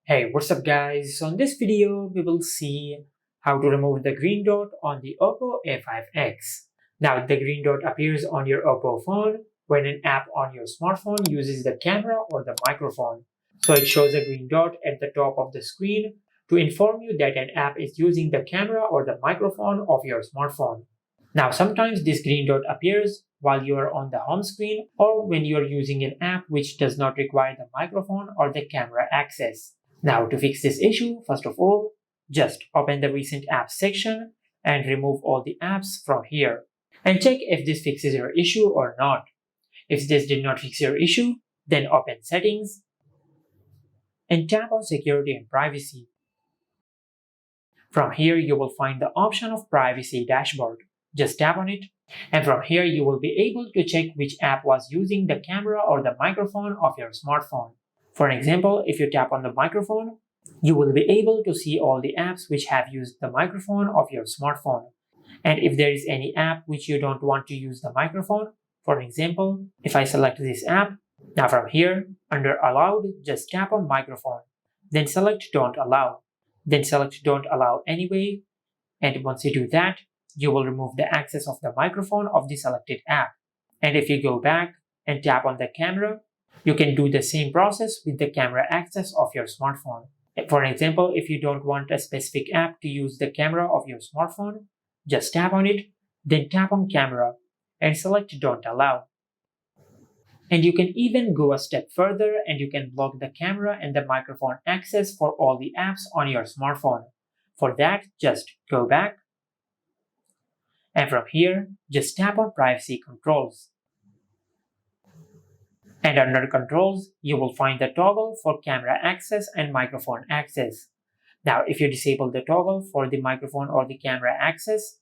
Hey, what's up guys? So in this video, we will see how to remove the green dot on the Oppo A5x. Now, the green dot appears on your Oppo phone when an app on your smartphone uses the camera or the microphone. So it shows a green dot at the top of the screen to inform you that an app is using the camera or the microphone of your smartphone. Now, sometimes this green dot appears while you are on the home screen or when you are using an app which does not require the microphone or the camera access. Now, to fix this issue, first of all, just open the recent apps section and remove all the apps from here and check if this fixes your issue or not. If this did not fix your issue, then open settings and tap on security and privacy. From here, you will find the option of privacy dashboard. Just tap on it, and from here, you will be able to check which app was using the camera or the microphone of your smartphone. For example, if you tap on the microphone, you will be able to see all the apps which have used the microphone of your smartphone. And if there is any app which you don't want to use the microphone, for example, if I select this app, now from here, under allowed, just tap on microphone, then select don't allow, then select don't allow anyway, and once you do that, you will remove the access of the microphone of the selected app. And if you go back and tap on the camera, you can do the same process with the camera access of your smartphone. For example, if you don't want a specific app to use the camera of your smartphone, just tap on it, then tap on camera and select don't allow. And you can even go a step further and you can block the camera and the microphone access for all the apps on your smartphone. For that, just go back. And from here, just tap on privacy controls. And under controls, you will find the toggle for camera access and microphone access. Now, if you disable the toggle for the microphone or the camera access,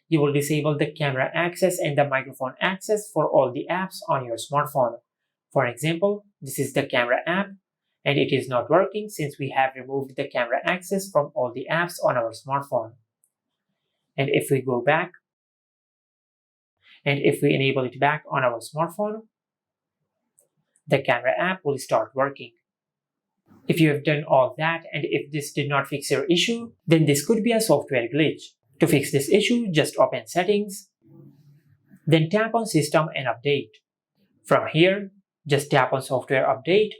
you will disable the camera access and the microphone access for all the apps on your smartphone. For example, this is the camera app and it is not working since we have removed the camera access from all the apps on our smartphone. And if we go back, and if we enable it back on our smartphone, the camera app will start working. If you have done all that and if this did not fix your issue, then this could be a software glitch. To fix this issue, just open settings, then tap on system and update. From here, just tap on software update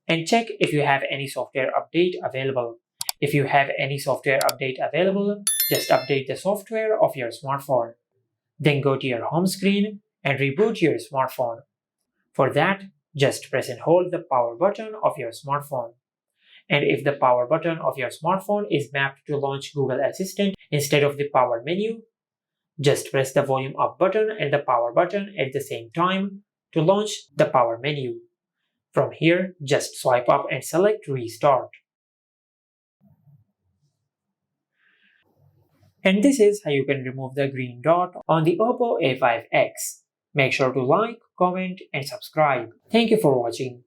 and check if you have any software update available. If you have any software update available, just update the software of your smartphone. Then go to your home screen and reboot your smartphone. For that, just press and hold the power button of your smartphone. And if the power button of your smartphone is mapped to launch Google Assistant instead of the power menu, just press the volume up button and the power button at the same time to launch the power menu. From here, just swipe up and select restart. And this is how you can remove the green dot on the Oppo A5x. Make sure to like, comment, and subscribe. Thank you for watching.